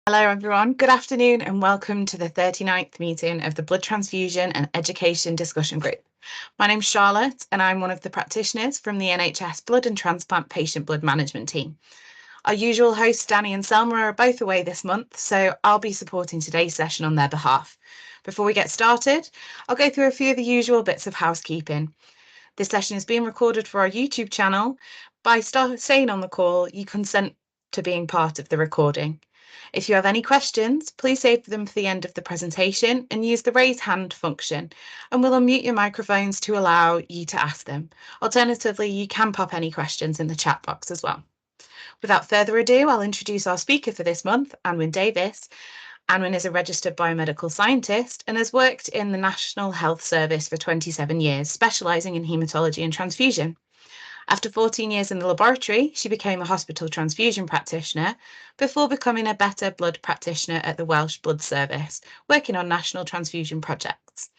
Hello everyone, good afternoon and welcome to the 39th meeting of the Blood Transfusion and Education Discussion Group. My name's Charlotte and I'm one of the practitioners from the NHS Blood and Transplant Patient Blood Management team. Our usual hosts, Danny and Selma, are both away this month, so I'll be supporting today's session on their behalf. Before we get started, I'll go through a few of the usual bits of housekeeping. This session is being recorded for our YouTube channel. By staying on the call, you consent to being part of the recording. If you have any questions, please save them for the end of the presentation and use the raise hand function, and we'll unmute your microphones to allow you to ask them. Alternatively, you can pop any questions in the chat box as well. Without further ado, I'll introduce our speaker for this month, Anwen Davies. Anwen is a registered biomedical scientist and has worked in the National Health Service for 27 years, specialising in haematology and transfusion. After 14 years in the laboratory, she became a hospital transfusion practitioner before becoming a better blood practitioner at the Welsh Blood Service, working on national transfusion projects.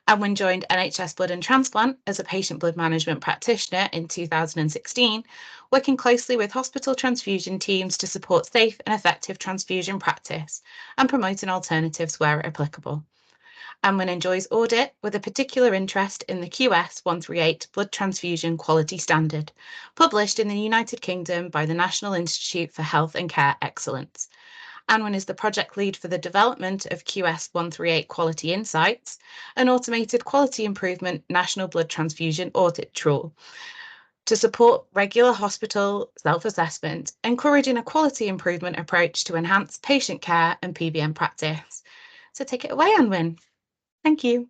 Anwen joined NHS Blood and Transplant as a patient blood management practitioner in 2016, working closely with hospital transfusion teams to support safe and effective transfusion practice and promoting alternatives where applicable. Anwen enjoys audit with a particular interest in the QS138 Blood Transfusion Quality Standard, published in the United Kingdom by the National Institute for Health and Care Excellence. Anwen is the project lead for the development of QS138 Quality Insights, an automated quality improvement national blood transfusion audit tool to support regular hospital self-assessment, encouraging a quality improvement approach to enhance patient care and PBM practice. So take it away, Anwen. Thank you.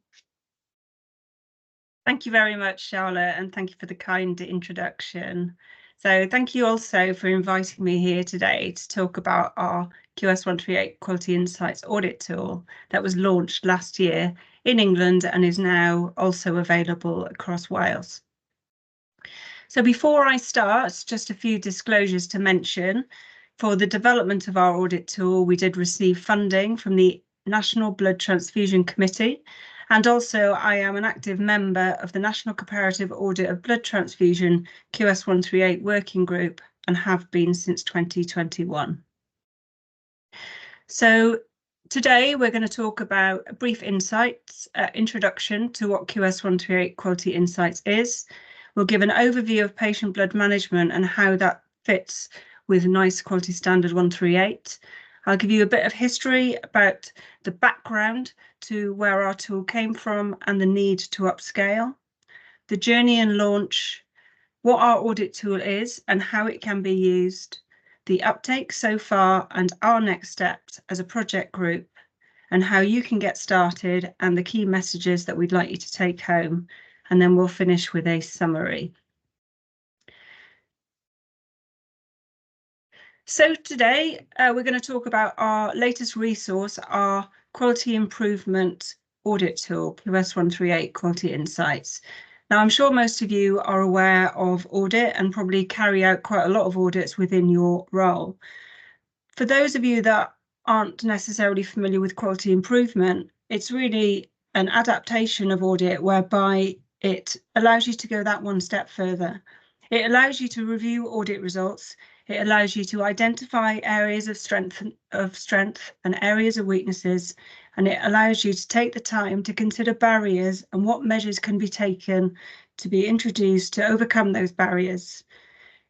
Thank you very much, Charlotte, and thank you for the kind introduction. So thank you also for inviting me here today to talk about our QS138 Quality Insights audit tool that was launched last year in England and is now also available across Wales. So before I start, just a few disclosures to mention. For the development of our audit tool, we did receive funding from the National Blood Transfusion Committee, and also I am an active member of the National Comparative Audit of Blood Transfusion QS138 Working Group and have been since 2021. So today we're going to talk about a brief introduction to what QS138 Quality Insights is. We'll give an overview of patient blood management and how that fits with NICE Quality Standard 138. I'll give you a bit of history about the background to where our tool came from and the need to upscale, the journey and launch, what our audit tool is and how it can be used, the uptake so far and our next steps as a project group, and how you can get started and the key messages that we'd like you to take home. And then we'll finish with a summary. So today we're going to talk about our latest resource, our quality improvement audit tool, QS138 Quality Insights. Now, I'm sure most of you are aware of audit and probably carry out quite a lot of audits within your role. For those of you that aren't necessarily familiar with quality improvement, it's really an adaptation of audit whereby it allows you to go that one step further. It allows you to review audit results. It allows you to identify areas of strength and areas of weaknesses, and it allows you to take the time to consider barriers and what measures can be taken to be introduced to overcome those barriers.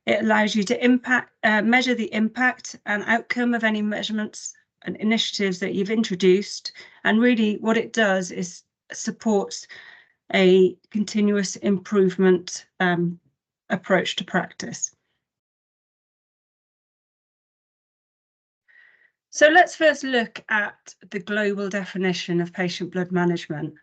It allows you to measure the impact and outcome of any measurements and initiatives that you've introduced, and really what it does is supports a continuous improvement approach to practice. So let's first look at the global definition of patient blood management.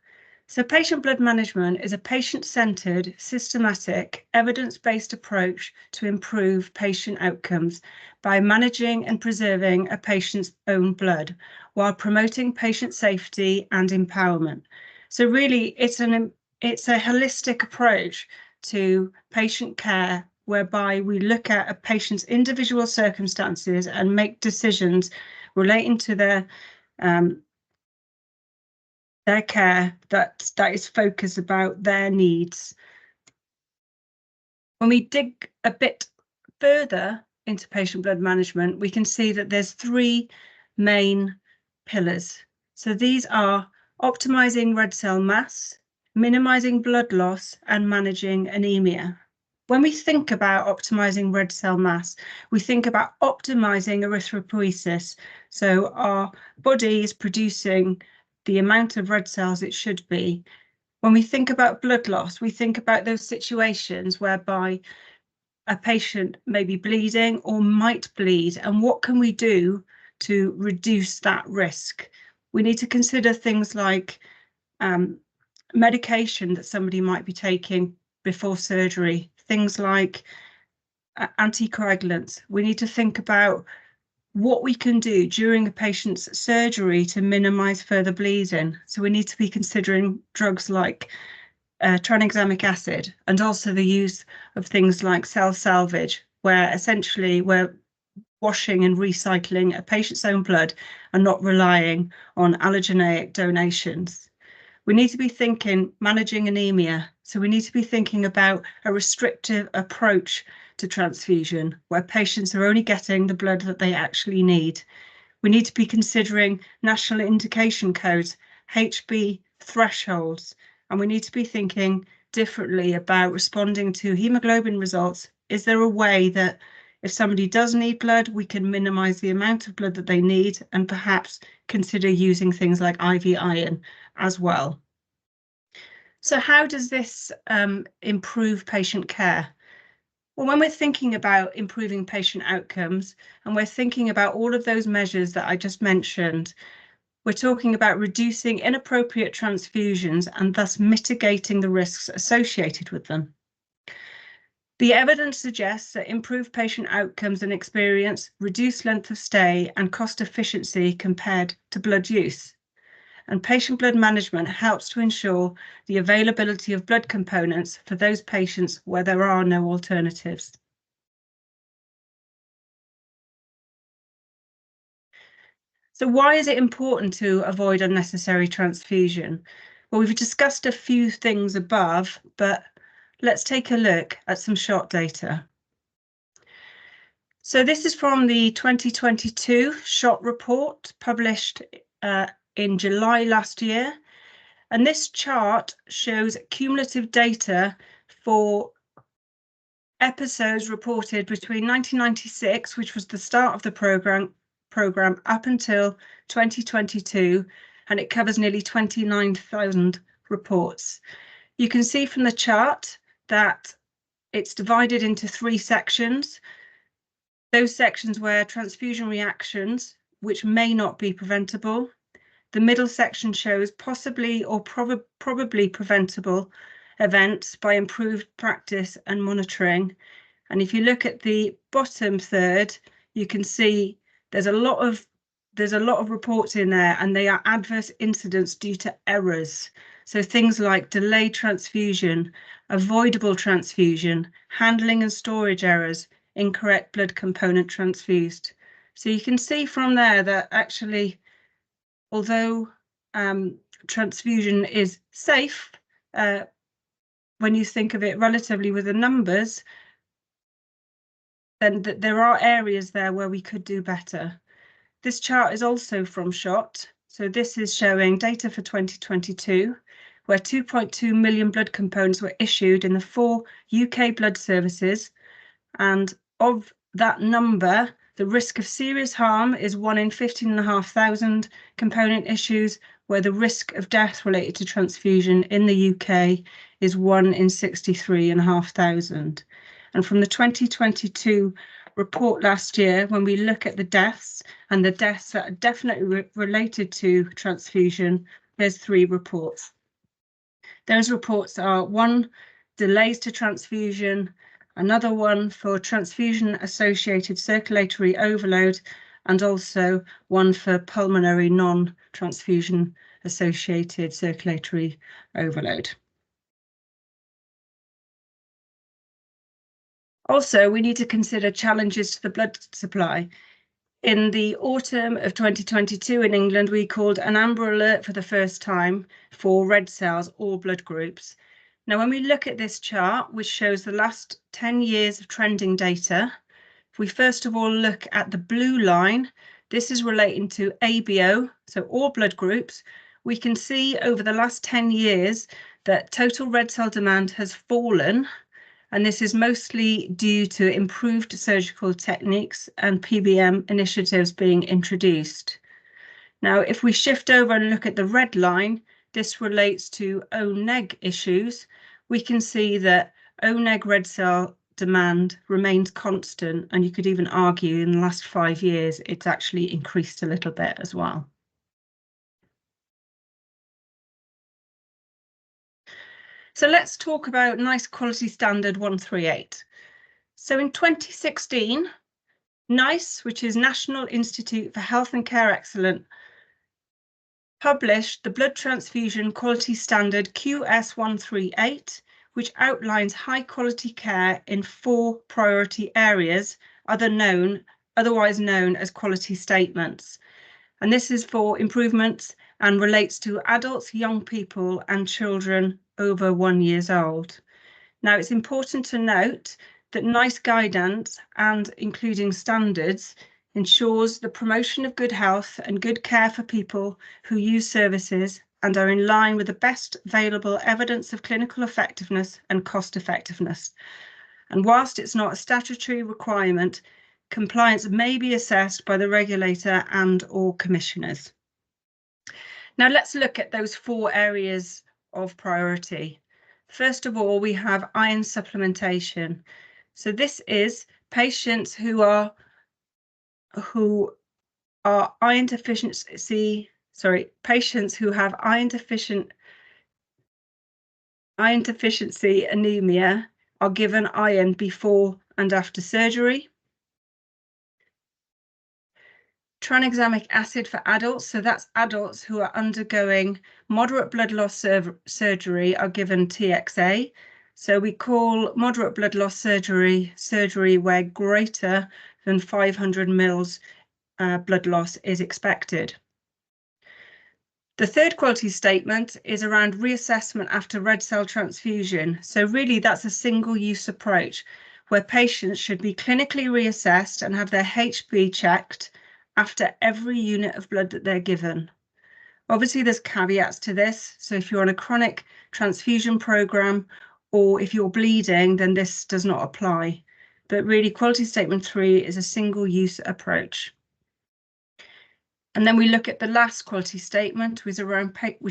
So patient blood management is a patient-centered, systematic, evidence-based approach to improve patient outcomes by managing and preserving a patient's own blood while promoting patient safety and empowerment. So really, it's a holistic approach to patient care whereby we look at a patient's individual circumstances and make decisions relating to their care that is focused about their needs. When we dig a bit further into patient blood management, we can see that there's three main pillars. So these are optimizing red cell mass, minimizing blood loss, and managing anemia. When we think about optimizing red cell mass, we think about optimizing erythropoiesis. So our body is producing the amount of red cells it should be. When we think about blood loss, we think about those situations whereby a patient may be bleeding or might bleed, and what can we do to reduce that risk? We need to consider things like medication that somebody might be taking before surgery, things like anticoagulants. We need to think about what we can do during a patient's surgery to minimize further bleeding. So we need to be considering drugs like tranexamic acid, and also the use of things like cell salvage, where essentially we're washing and recycling a patient's own blood and not relying on allogeneic donations. We need to be thinking managing anemia. So we need to be thinking about a restrictive approach to transfusion, where patients are only getting the blood that they actually need. We need to be considering national indication codes, HB thresholds, and we need to be thinking differently about responding to hemoglobin results. Is there a way that if somebody does need blood, we can minimize the amount of blood that they need, and perhaps consider using things like IV iron as well? So how does this improve patient care? Well, when we're thinking about improving patient outcomes, and we're thinking about all of those measures that I just mentioned, we're talking about reducing inappropriate transfusions and thus mitigating the risks associated with them. The evidence suggests that improved patient outcomes and experience reduce length of stay and cost efficiency compared to blood use. And patient blood management helps to ensure the availability of blood components for those patients where there are no alternatives. So why is it important to avoid unnecessary transfusion? Well, we've discussed a few things above, but let's take a look at some SHOT data. So this is from the 2022 SHOT report published in July last year. And this chart shows cumulative data for episodes reported between 1996, which was the start of the program up until 2022, and it covers nearly 29,000 reports. You can see from the chart that it's divided into 3 sections. Those sections where transfusion reactions, which may not be preventable. The middle section shows possibly or probably preventable events by improved practice and monitoring. And if you look at the bottom third, you can see there's a lot of reports in there, and they are adverse incidents due to errors. So things like delayed transfusion, avoidable transfusion, handling and storage errors, incorrect blood component transfused. So you can see from there that actually, although transfusion is safe, when you think of it relatively with the numbers, then there are areas there where we could do better. This chart is also from SHOT. So this is showing data for 2022, where 2.2 million blood components were issued in the 4 UK blood services. And of that number, the risk of serious harm is 1 in 15,500 component issues, where the risk of death related to transfusion in the UK is 1 in 63,500. And from the 2022 report last year, when we look at the deaths and the deaths that are definitely related to transfusion, there's 3 reports. Those reports are 1, delays to transfusion, another one for transfusion-associated circulatory overload, and also one for pulmonary non-transfusion-associated circulatory overload. Also, we need to consider challenges to the blood supply. In the autumn of 2022 in England, we called an Amber Alert for the first time for red cells, all blood groups. Now, when we look at this chart, which shows the last 10 years of trending data, if we first of all look at the blue line, This is relating to ABO, so all blood groups. We can see over the last 10 years that total red cell demand has fallen, and this is mostly due to improved surgical techniques and PBM initiatives being introduced. Now, if we shift over and look at the red line, this relates to O-neg issues. We can see that O-neg red cell demand remains constant, and you could even argue in the last 5 years it's actually increased a little bit as well. So let's talk about NICE Quality Standard 138. So in 2016, NICE, which is National Institute for Health and Care Excellence, published the Blood Transfusion Quality Standard QS138, which outlines high quality care in 4 priority areas, otherwise known as quality statements. And this is for improvements and relates to adults, young people and children over 1 year old. Now, it's important to note that NICE guidance and including standards ensures the promotion of good health and good care for people who use services and are in line with the best available evidence of clinical effectiveness and cost effectiveness. And whilst it's not a statutory requirement, compliance may be assessed by the regulator and/or commissioners. Now let's look at those 4 areas of priority. First of all, we have iron supplementation. So this is patients who are iron deficiency, patients who have iron deficiency anemia are given iron before and after surgery. Tranexamic acid for adults, so that's adults who are undergoing moderate blood loss surgery are given TXA. So we call moderate blood loss surgery where greater than 500 mils blood loss is expected. The third quality statement is around reassessment after red cell transfusion. So really that's a single-use approach where patients should be clinically reassessed and have their HB checked after every unit of blood that they're given. Obviously, there's caveats to this. So if you're on a chronic transfusion program or if you're bleeding, then this does not apply. But really, quality statement 3 is a single-use approach. And then we look at the last quality statement, which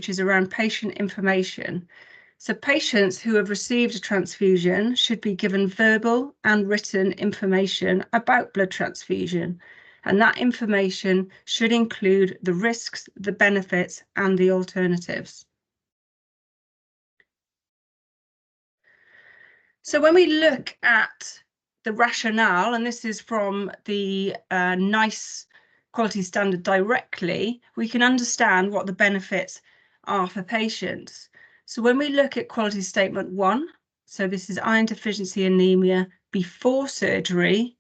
is around patient information. So patients who have received a transfusion should be given verbal and written information about blood transfusion. And that information should include the risks, the benefits, and the alternatives. So when we look at the rationale, and this is from the NICE quality standard directly, we can understand what the benefits are for patients. So when we look at quality statement 1, so this is iron deficiency anemia before surgery,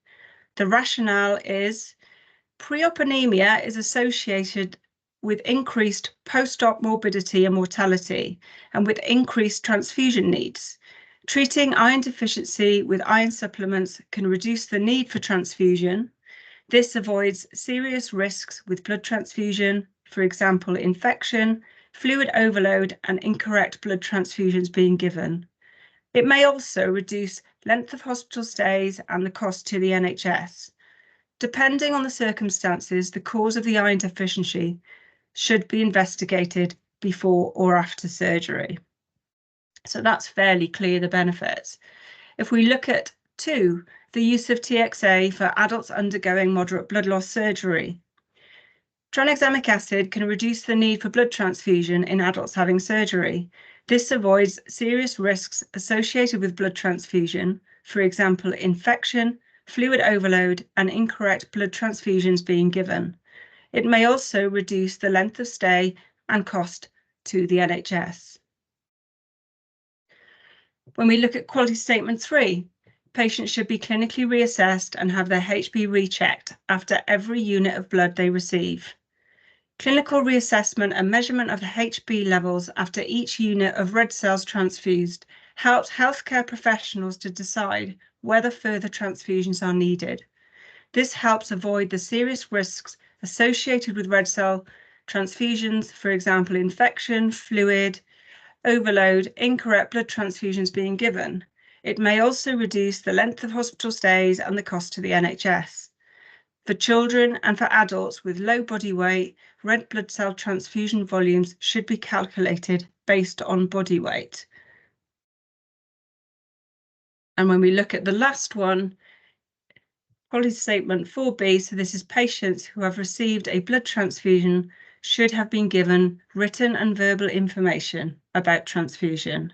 the rationale is pre-op anemia is associated with increased post-op morbidity and mortality and with increased transfusion needs. Treating iron deficiency with iron supplements can reduce the need for transfusion. This avoids serious risks with blood transfusion, for example, infection, fluid overload, and incorrect blood transfusions being given. It may also reduce length of hospital stays and the cost to the NHS. Depending on the circumstances, the cause of the iron deficiency should be investigated before or after surgery. So that's fairly clear, the benefits. If we look at 2, the use of TXA for adults undergoing moderate blood loss surgery. Tranexamic acid can reduce the need for blood transfusion in adults having surgery. This avoids serious risks associated with blood transfusion, for example, infection, fluid overload, and incorrect blood transfusions being given. It may also reduce the length of stay and cost to the NHS. When we look at quality statement 3, patients should be clinically reassessed and have their HB rechecked after every unit of blood they receive. Clinical reassessment and measurement of the HB levels after each unit of red cells transfused helps healthcare professionals to decide whether further transfusions are needed. This helps avoid the serious risks associated with red cell transfusions, for example, infection, fluid, overload, incorrect blood transfusions being given. It may also reduce the length of hospital stays and the cost to the NHS. For children and for adults with low body weight, red blood cell transfusion volumes should be calculated based on body weight. And when we look at the last one, policy statement 4B, so this is patients who have received a blood transfusion should have been given written and verbal information about transfusion.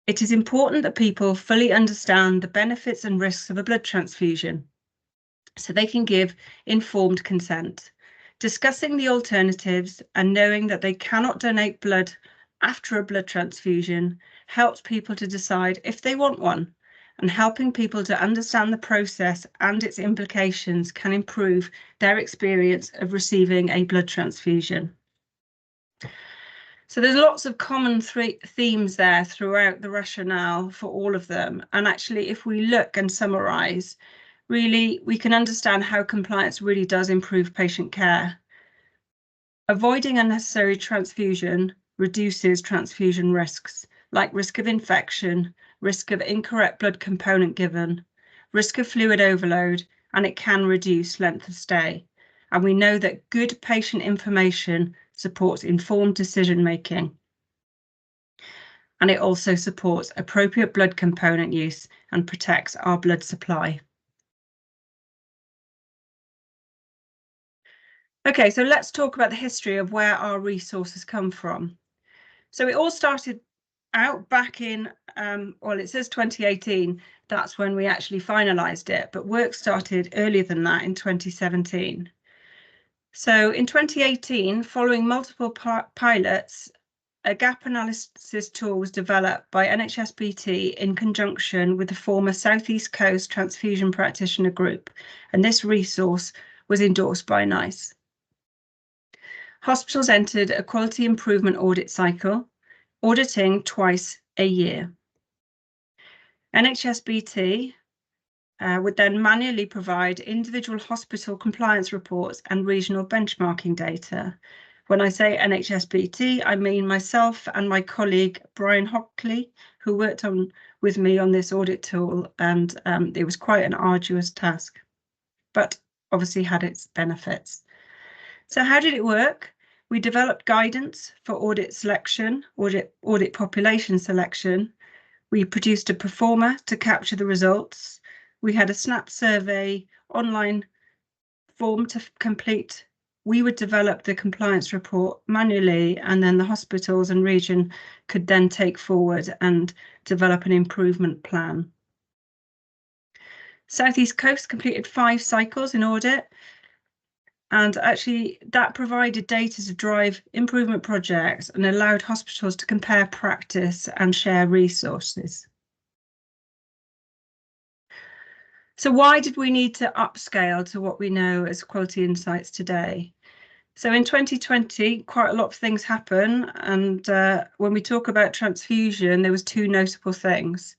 It is important that people fully understand the benefits and risks of a blood transfusion so they can give informed consent. Discussing the alternatives and knowing that they cannot donate blood after a blood transfusion helps people to decide if they want one, and helping people to understand the process and its implications can improve their experience of receiving a blood transfusion. So there's lots of common themes there throughout the rationale for all of them. And actually, if we look and summarise, really, we can understand how compliance really does improve patient care. Avoiding unnecessary transfusion reduces transfusion risks, like risk of infection, risk of incorrect blood component given, risk of fluid overload, and it can reduce length of stay. And we know that good patient information supports informed decision making. And it also supports appropriate blood component use and protects our blood supply. Okay, so let's talk about the history of where our resources come from. So it all started out back in, well, it says 2018, that's when we actually finalised it, but work started earlier than that in 2017. So in 2018, following multiple pilots, a gap analysis tool was developed by NHS BT in conjunction with the former South East Coast Transfusion Practitioner Group, and this resource was endorsed by NICE. Hospitals entered a quality improvement audit cycle, auditing twice a year. NHS BT would then manually provide individual hospital compliance reports and regional benchmarking data. When I say NHS BT, I mean myself and my colleague Brian Hockley, who worked with me on this audit tool, and it was quite an arduous task, but obviously had its benefits. So how did it work? We developed guidance for audit selection, audit population selection. We produced a performer to capture the results. We had a snap survey online form to complete. We would develop the compliance report manually, and then the hospitals and region could then take forward and develop an improvement plan. South East Coast completed 5 cycles in audit, and actually that provided data to drive improvement projects and allowed hospitals to compare practice and share resources. So why did we need to upscale to what we know as Quality Insights today? So in 2020, quite a lot of things happen, and when we talk about transfusion, there was 2 notable things.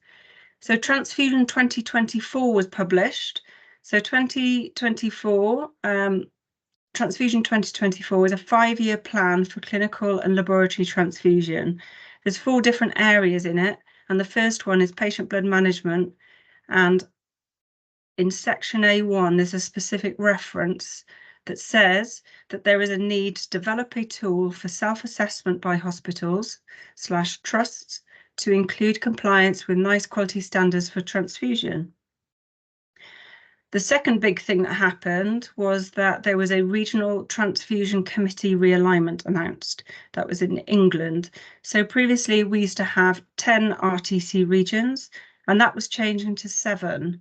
So Transfusion 2024 was published. So 2024, Transfusion 2024 is a 5-year plan for clinical and laboratory transfusion. There's 4 different areas in it, and the first one is patient blood management. And in section A1, there's a specific reference that says that there is a need to develop a tool for self-assessment by hospitals/trusts to include compliance with NICE quality standards for transfusion. The second big thing that happened was that there was a regional transfusion committee realignment announced. That was in England. So previously we used to have 10 RTC regions, and that was changing to 7.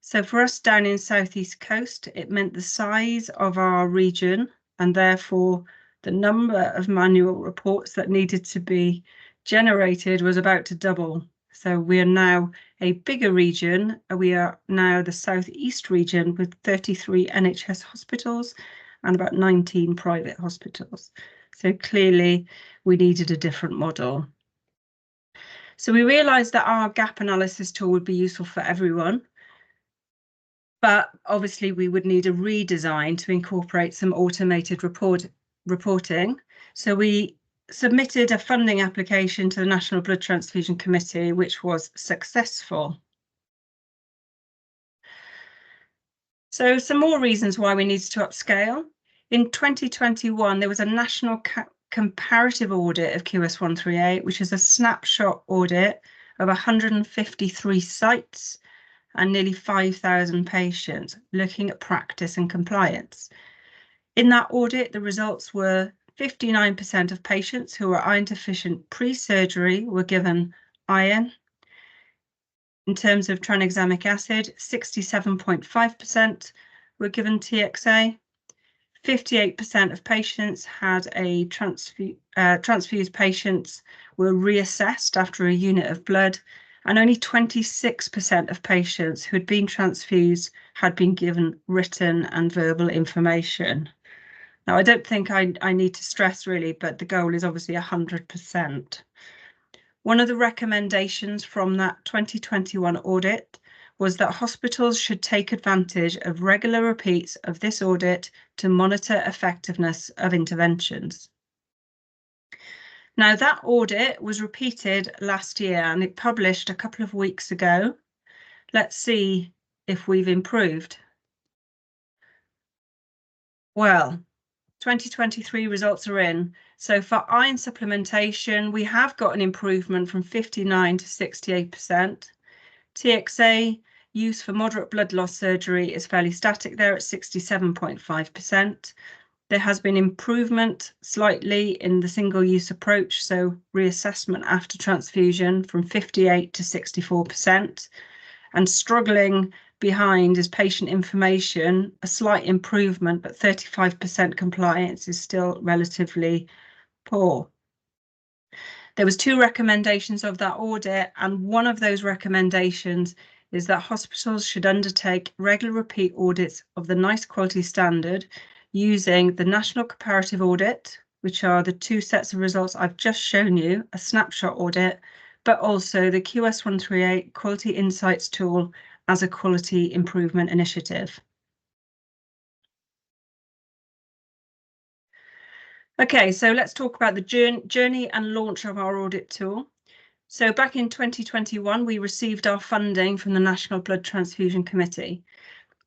So for us down in South East Coast, it meant the size of our region, and therefore the number of manual reports that needed to be generated was about to double. So we are now a bigger region. We are now the South East region with 33 NHS hospitals and about 19 private hospitals. So clearly we needed a different model. So we realised that our gap analysis tool would be useful for everyone. but obviously we would need a redesign to incorporate some automated reporting. So we submitted a funding application to the National Blood Transfusion Committee, which was successful. So some more reasons why we needed to upscale. In 2021, there was a National Comparative Audit of QS138, which is a snapshot audit of 153 sites and nearly 5,000 patients looking at practice and compliance. In that audit, the results were 59% of patients who were iron deficient pre-surgery were given iron. In terms of tranexamic acid, 67.5% were given TXA. 58% of patients had a transfused patients were reassessed after a unit of blood, and only 26% of patients who had been transfused had been given written and verbal information. Now, I don't think I need to stress really, but the goal is obviously 100%. One of the recommendations from that 2021 audit was that hospitals should take advantage of regular repeats of this audit to monitor effectiveness of interventions. Now, that audit was repeated last year and it published a couple of weeks ago. Let's see if we've improved. Well, 2023 results are in. So for iron supplementation, we have got an improvement from 59 to 68%. TXA use for moderate blood loss surgery is fairly static there at 67.5%. There has been improvement slightly in the single-use approach, so reassessment after transfusion from 58 to 64%. And struggling behind is patient information, a slight improvement, but 35% compliance is still relatively poor. There was 2 recommendations of that audit, and one of those recommendations is that hospitals should undertake regular repeat audits of the NICE quality standard using the National Comparative Audit, which are the 2 sets of results I've just shown you, a snapshot audit, but also the QS138 Quality Insights tool as a quality improvement initiative. Okay, so let's talk about the journey and launch of our audit tool. So back in 2021, we received our funding from the National Blood Transfusion Committee.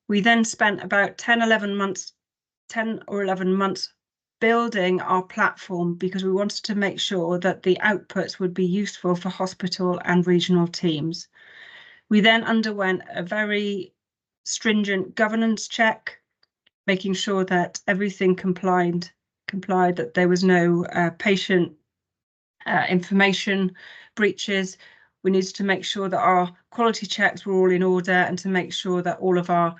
We then spent about 10 or 11 months building our platform because we wanted to make sure that the outputs would be useful for hospital and regional teams. We then underwent a very stringent governance check, making sure that everything complied, that there was no patient information breaches. We needed to make sure that our quality checks were all in order and to make sure that all of our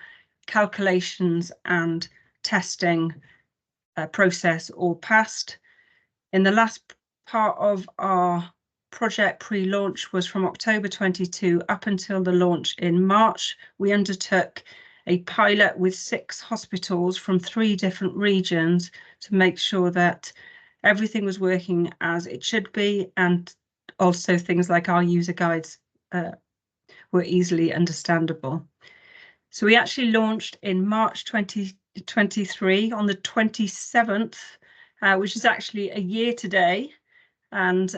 calculations and testing process all passed. In the last part of our project pre-launch was from October 22 up until the launch in March. We undertook a pilot with 6 hospitals from 3 different regions to make sure that everything was working as it should be, and also things like our user guides were easily understandable. So we actually launched in March 2023 on the 27th, which is actually a year today, and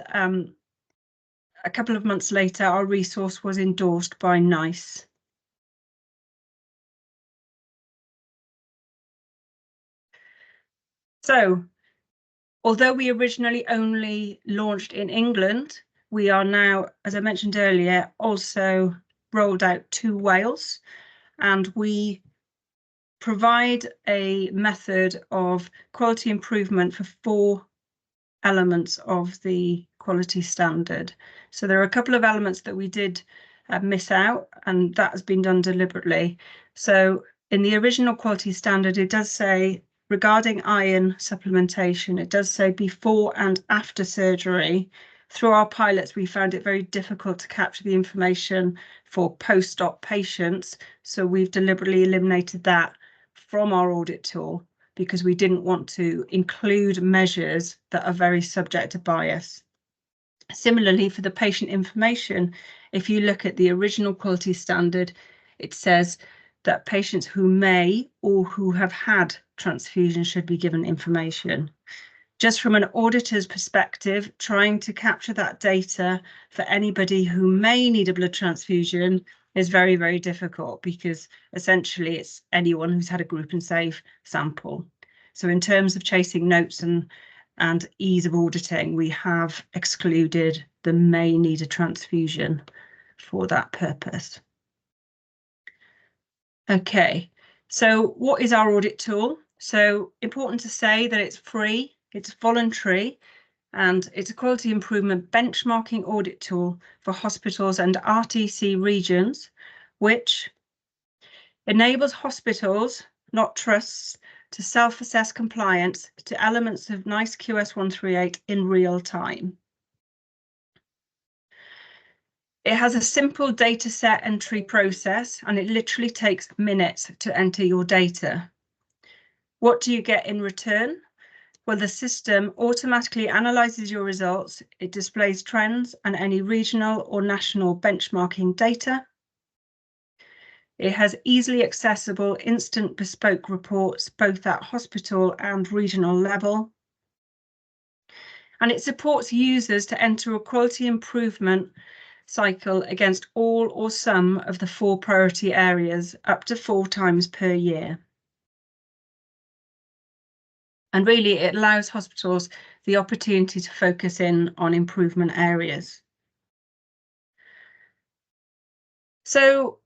a couple of months later our resource was endorsed by NICE. So, although we originally only launched in England, we are now, as I mentioned earlier, also rolled out to Wales, and we provide a method of quality improvement for 4 elements of the quality standard. So there are a couple of elements that we did miss out, and that has been done deliberately. So in the original quality standard, it does say, regarding iron supplementation, it does say before and after surgery. Through our pilots, we found it very difficult to capture the information for post-op patients. So we've deliberately eliminated that from our audit tool because we didn't want to include measures that are very subject to bias. Similarly, for the patient information, if you look at the original quality standard, it says that patients who may or who have had transfusion should be given information. Just from an auditor's perspective, trying to capture that data for anybody who may need a blood transfusion is very, very difficult, because essentially it's anyone who's had a group and save sample. So in terms of chasing notes and ease of auditing, we have excluded the may need a transfusion for that purpose. Okay, so what is our audit tool? So important to say that it's free, it's voluntary, and it's a quality improvement benchmarking audit tool for hospitals and RTC regions, which enables hospitals, not trusts, to self-assess compliance to elements of NICE QS138 in real time. It has a simple data set entry process, and it literally takes minutes to enter your data. What do you get in return? Well, the system automatically analyzes your results. It displays trends and any regional or national benchmarking data. It has easily accessible instant bespoke reports, both at hospital and regional level. And it supports users to enter a quality improvement cycle against all or some of the 4 priority areas up to 4 times per year. And really, it allows hospitals the opportunity to focus in on improvement areas. So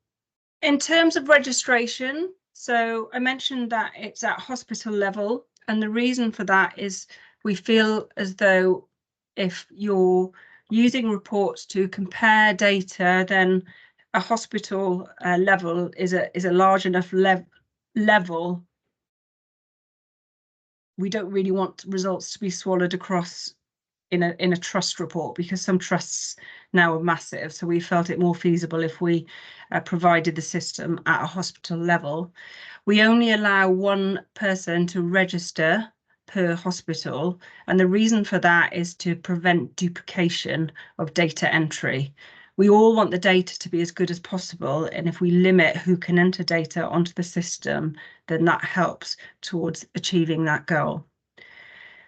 in terms of registration, so I mentioned that it's at hospital level, and the reason for that is we feel as though if you're using reports to compare data, then a hospital level is a large enough level. We don't really want results to be swallowed across in a trust report, because some trusts now are massive. So we felt it more feasible if we provided the system at a hospital level. We only allow 1 person to register per hospital, and the reason for that is to prevent duplication of data entry. We all want the data to be as good as possible, and if we limit who can enter data onto the system, then that helps towards achieving that goal.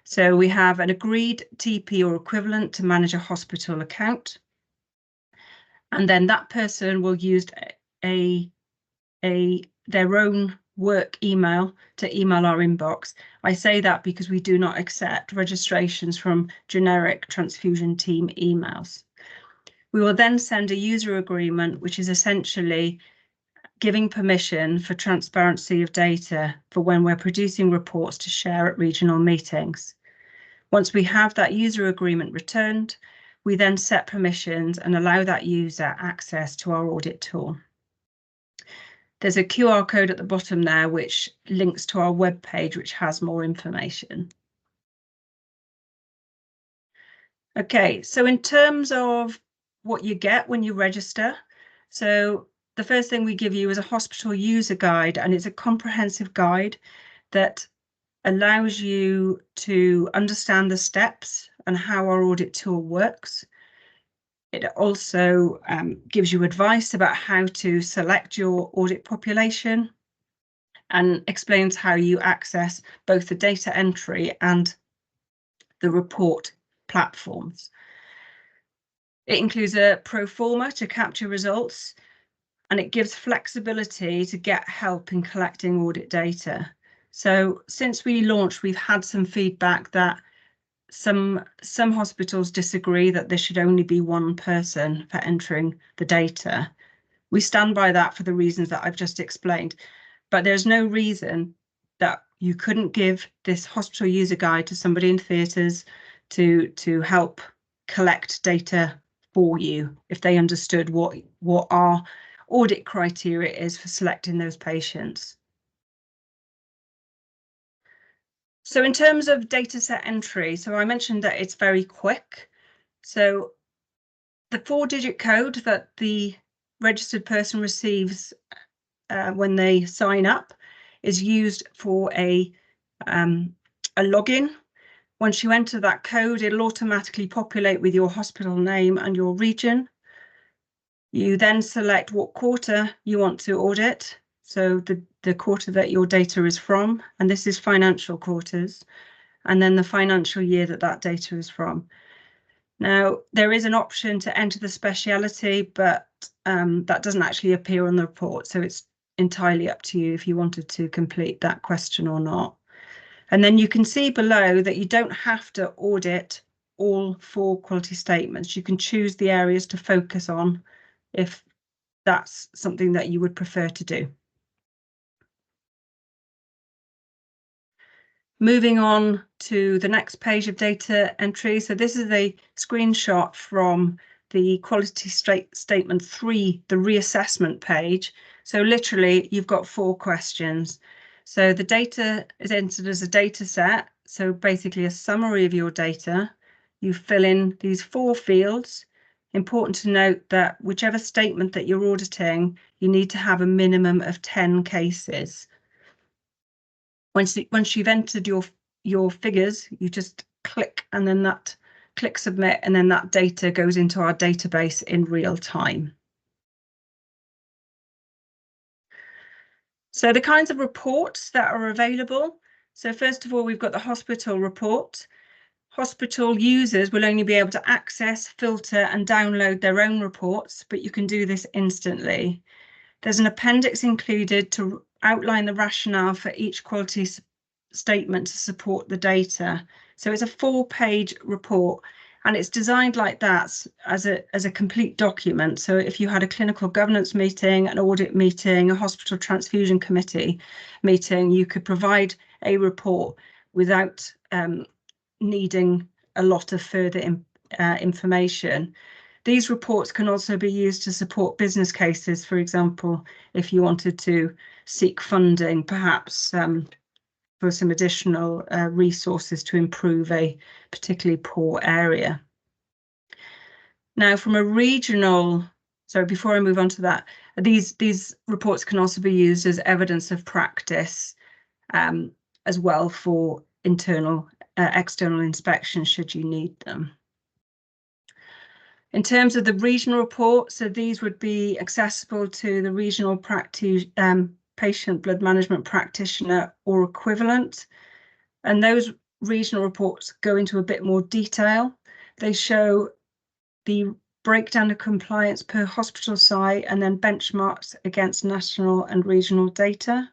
So we have an agreed TP or equivalent to manage a hospital account, and then that person will use their own work email to email our inbox. I say that because we do not accept registrations from generic transfusion team emails. We will then send a user agreement, which is essentially giving permission for transparency of data for when we're producing reports to share at regional meetings. Once we have that user agreement returned, we then set permissions and allow that user access to our audit tool. There's a QR code at the bottom there, which links to our web page, which has more information. Okay, so in terms of what you get when you register, so the first thing we give you is a hospital user guide, and it's a comprehensive guide that allows you to understand the steps and how our audit tool works. It also gives you advice about how to select your audit population and explains how you access both the data entry and the report platforms. It includes a pro forma to capture results, and it gives flexibility to get help in collecting audit data. So since we launched, we've had some feedback that some hospitals disagree that there should only be 1 person for entering the data. We stand by that for the reasons that I've just explained, but there's no reason that you couldn't give this hospital user guide to somebody in theatres to help collect data for you if they understood what our audit criteria is for selecting those patients. So in terms of data set entry, so I mentioned that it's very quick. So the 4-digit code that the registered person receives when they sign up is used for a login. Once you enter that code, it'll automatically populate with your hospital name and your region. You then select what quarter you want to audit. so the quarter that your data is from, and this is financial quarters, and then the financial year that that data is from. Now, there is an option to enter the speciality, but that doesn't actually appear on the report, so it's entirely up to you if you wanted to complete that question or not. And then you can see below that you don't have to audit all 4 quality statements. You can choose the areas to focus on if that's something that you would prefer to do. Moving on to the next page of data entry. So this is a screenshot from the quality statement 3, the reassessment page. So literally you've got 4 questions. So the data is entered as a data set. So basically a summary of your data. You fill in these 4 fields. Important to note that whichever statement that you're auditing, you need to have a minimum of 10 cases. Once you've entered your figures, you just click and then that click submit, and then that data goes into our database in real time. So the kinds of reports that are available. So first of all, we've got the hospital report. Hospital users will only be able to access, filter and download their own reports, but you can do this instantly. There's an appendix included to outline the rationale for each quality statement to support the data. So it's a 4-page report, and it's designed like that as a complete document. So if you had a clinical governance meeting, an audit meeting, a hospital transfusion committee meeting, you could provide a report without needing a lot of further information. These reports can also be used to support business cases, for example, if you wanted to seek funding, perhaps for some additional resources to improve a particularly poor area. Now, from a regional, so before I move on to that, these reports can also be used as evidence of practice as well for internal, external inspection should you need them. In terms of the regional report, so these would be accessible to the regional patient blood management practitioner or equivalent. And those regional reports go into a bit more detail. They show the breakdown of compliance per hospital site and then benchmarks against national and regional data.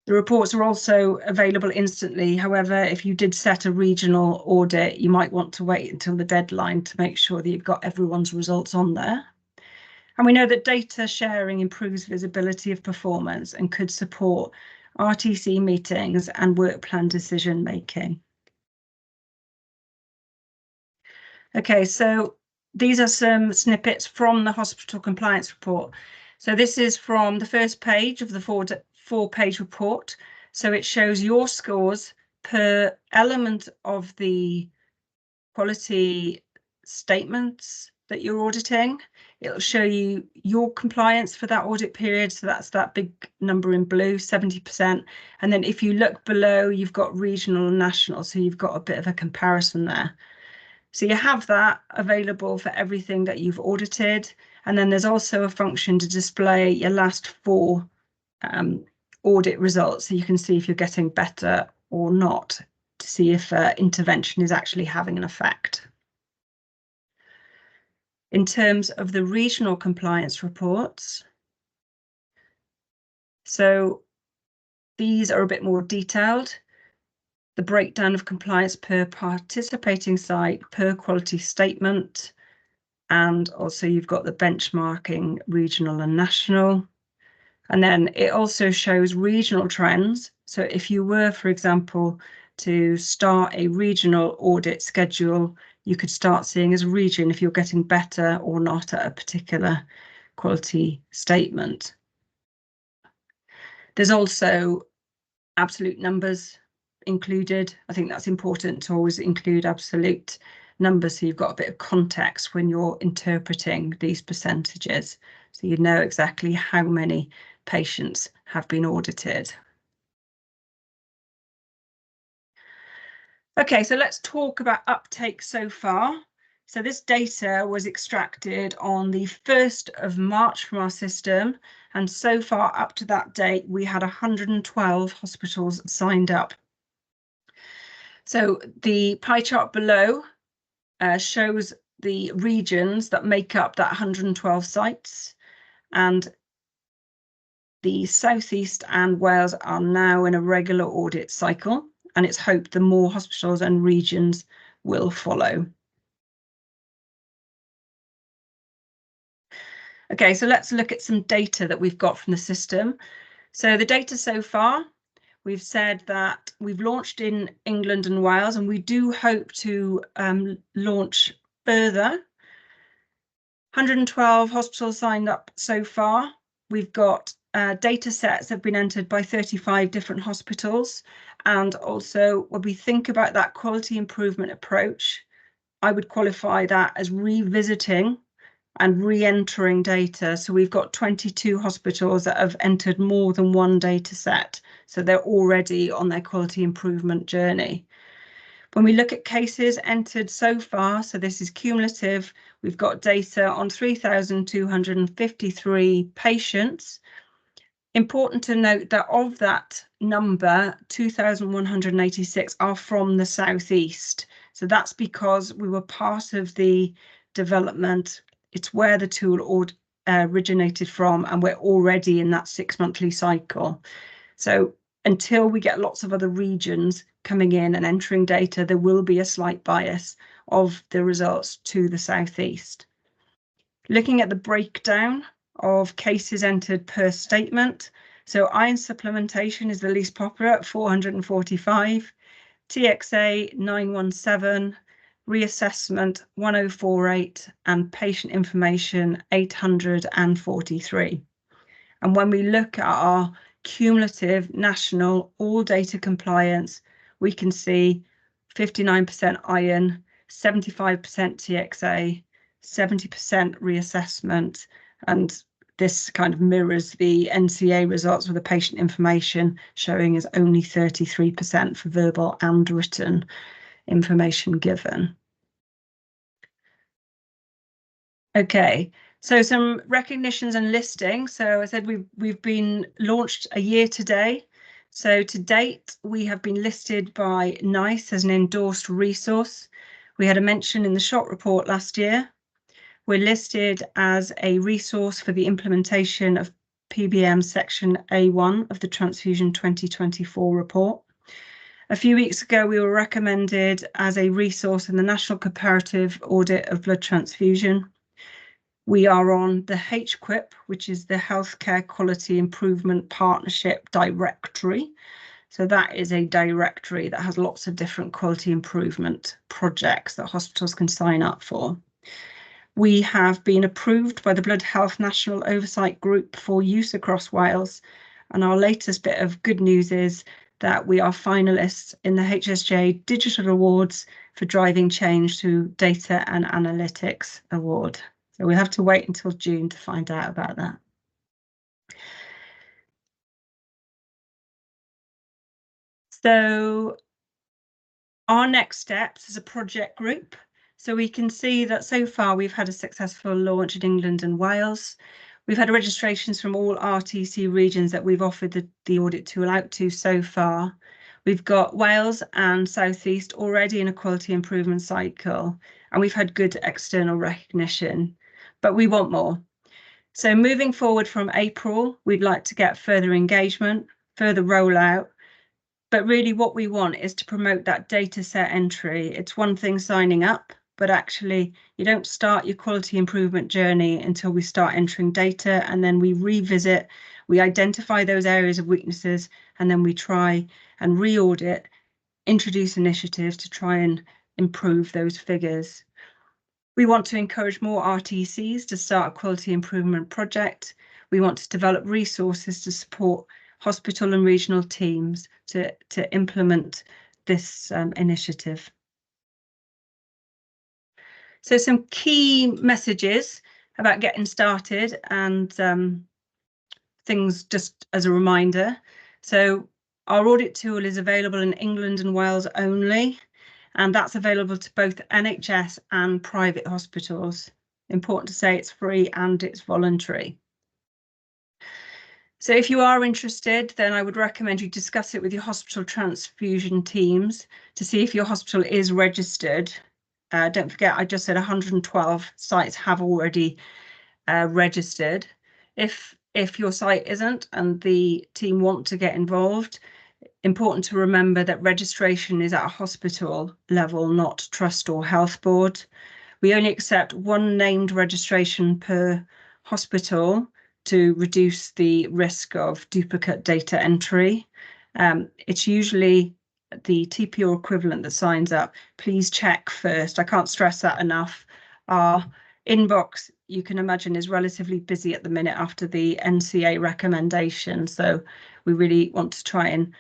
The reports are also available instantly. However, if you did set a regional audit, you might want to wait until the deadline to make sure that you've got everyone's results on there. And we know that data sharing improves visibility of performance and could support RTC meetings and work plan decision making. Okay, so these are some snippets from the hospital compliance report. So this is from the first page of the 4-page report. So it shows your scores per element of the quality statements that you're auditing. It'll show you your compliance for that audit period. So that's that big number in blue, 70%. And then if you look below, you've got regional and national. So you've got a bit of a comparison there. So you have that available for everything that you've audited. And then there's also a function to display your last 4 audit results, so you can see if you're getting better or not, to see if intervention is actually having an effect. In terms of the regional compliance reports, so these are a bit more detailed. The breakdown of compliance per participating site, per quality statement, and also you've got the benchmarking regional and national. And then it also shows regional trends. So if you were, for example, to start a regional audit schedule, you could start seeing as a region if you're getting better or not at a particular quality statement. There's also absolute numbers included. I think that's important to always include absolute numbers, so you've got a bit of context when you're interpreting these percentages, so you know exactly how many patients have been audited. Okay, so let's talk about uptake so far. So this data was extracted on the 1st of March from our system, and so far up to that date, we had 112 hospitals signed up. So the pie chart below shows the regions that make up that 112 sites, and the South East and Wales are now in a regular audit cycle, and it's hoped the more hospitals and regions will follow. Okay, so let's look at some data that we've got from the system. So the data so far, we've said that we've launched in England and Wales, and we do hope to launch further. 112 hospitals signed up so far. We've got data sets that have been entered by 35 different hospitals. And also, when we think about that quality improvement approach, I would qualify that as revisiting and re-entering data. So we've got 22 hospitals that have entered more than one data set. So they're already on their quality improvement journey. When we look at cases entered so far, so this is cumulative, we've got data on 3,253 patients. Important to note that of that number, 2,186 are from the South East. So that's because we were part of the development. It's where the tool originated from, and we're already in that 6-monthly cycle. So until we get lots of other regions coming in and entering data, there will be a slight bias of the results to the South East. Looking at the breakdown of cases entered per statement, so iron supplementation is the least popular at 445, TXA 917, reassessment 1048, and patient information 843. And when we look at our cumulative national all data compliance, we can see 59% iron, 75% TXA, 70% reassessment, and this kind of mirrors the NCA results with the patient information showing as only 33% for verbal and written information given. Okay, so some recognitions and listings. So I said we've been launched a year today. So to date, we have been listed by NICE as an endorsed resource. We had a mention in the SHOT report last year. We're listed as a resource for the implementation of PBM section A1 of the Transfusion 2024 report. A few weeks ago, we were recommended as a resource in the National Comparative Audit of Blood Transfusion. We are on the HQIP, which is the Healthcare Quality Improvement Partnership Directory. So that is a directory that has lots of different quality improvement projects that hospitals can sign up for. We have been approved by the Blood Health National Oversight Group for use across Wales. And our latest bit of good news is that we are finalists in the HSJ Digital Awards for Driving Change to Data and Analytics Award. So we'll have to wait until June to find out about that. So our next steps as a project group. So we can see that so far we've had a successful launch in England and Wales. We've had registrations from all RTC regions that we've offered the audit tool out to so far. We've got Wales and South East already in a quality improvement cycle, and we've had good external recognition, but we want more. So moving forward from April, we'd like to get further engagement, further rollout, but really what we want is to promote that data set entry. It's one thing signing up, but actually you don't start your quality improvement journey until we start entering data, and then we revisit, we identify those areas of weaknesses, and then we try and re-audit, introduce initiatives to try and improve those figures. We want to encourage more RTCs to start a quality improvement project. We want to develop resources to support hospital and regional teams to implement this initiative. So some key messages about getting started and things just as a reminder. So our audit tool is available in England and Wales only. and that's available to both NHS and private hospitals. Important to say it's free and it's voluntary. So if you are interested, then I would recommend you discuss it with your hospital transfusion teams to see if your hospital is registered. Don't forget, I just said 112 sites have already registered. If your site isn't and the team want to get involved, important to remember that registration is at a hospital level, not trust or health board. We only accept one named registration per hospital to reduce the risk of duplicate data entry. It's usually the TP or equivalent that signs up. Please check first. I can't stress that enough. Our inbox, you can imagine, is relatively busy at the minute after the NCA recommendation. So we really want to try and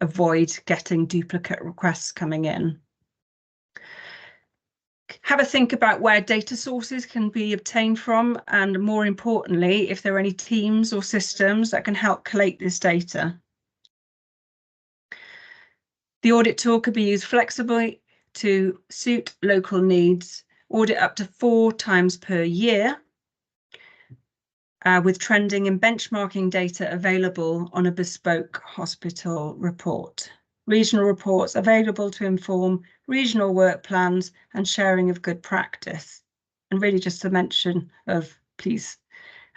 avoid getting duplicate requests coming in. Have a think about where data sources can be obtained from, and more importantly, if there are any teams or systems that can help collate this data. The audit tool could be used flexibly to suit local needs, audit up to 4 times per year, with trending and benchmarking data available on a bespoke hospital report. Regional reports available to inform regional work plans and sharing of good practice. And really just a mention of, please,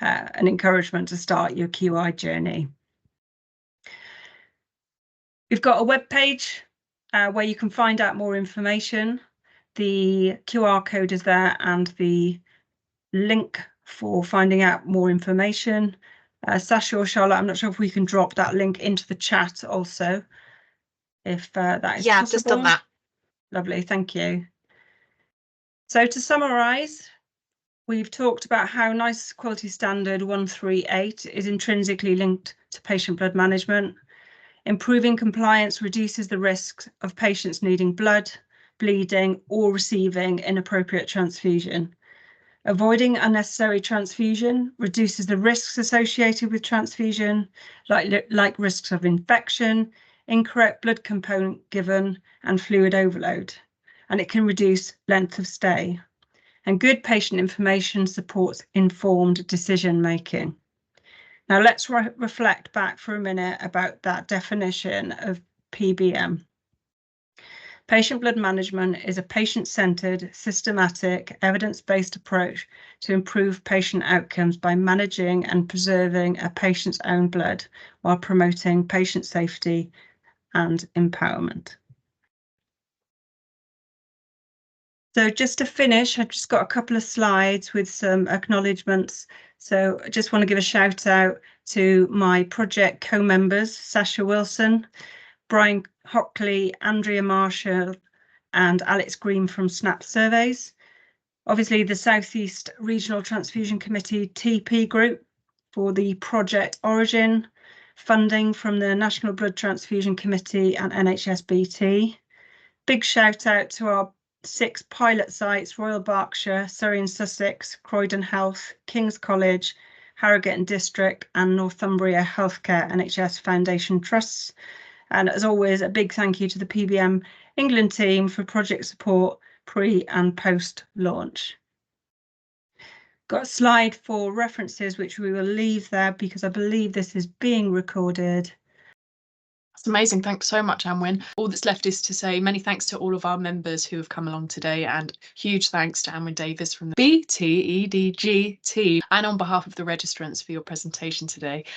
an encouragement to start your QI journey. We've got a web page where you can find out more information. The QR code is there and the link for finding out more information. Sasha or Charlotte, I'm not sure if we can drop that link into the chat also, if that is possible. I've just done that. Lovely, thank you. So to summarise, we've talked about how NICE Quality Standard 138 is intrinsically linked to patient blood management. Improving compliance reduces the risk of patients needing blood, bleeding, or receiving inappropriate transfusion. Avoiding unnecessary transfusion reduces the risks associated with transfusion, like risks of infection, incorrect blood component given, and fluid overload. And it can reduce length of stay. And good patient information supports informed decision making. Now let's reflect back for a minute about that definition of PBM. Patient blood management is a patient-centered, systematic, evidence-based approach to improve patient outcomes by managing and preserving a patient's own blood while promoting patient safety and empowerment. So just to finish, I've just got a couple of slides with some acknowledgements. So I just want to give a shout out to my project co-members, Sasha Wilson, Brian Hockley, Andrea Marshall, and Alex Green from SNAP Surveys. Obviously, the South East Regional Transfusion Committee TP group for the Project Origin, funding from the National Blood Transfusion Committee and NHS BT. Big shout out to our 6 pilot sites: Royal Berkshire, Surrey and Sussex, Croydon Health, King's College, Harrogate and District, and Northumbria Healthcare NHS Foundation Trusts. And as always, a big thank you to the PBM England team for project support pre and post launch. Got a slide for references, which we will leave there because I believe this is being recorded. That's amazing. Thanks so much, Anwen. All that's left is to say many thanks to all of our members who have come along today, and huge thanks to Anwen Davies from the BTEDG team and on behalf of the registrants for your presentation today.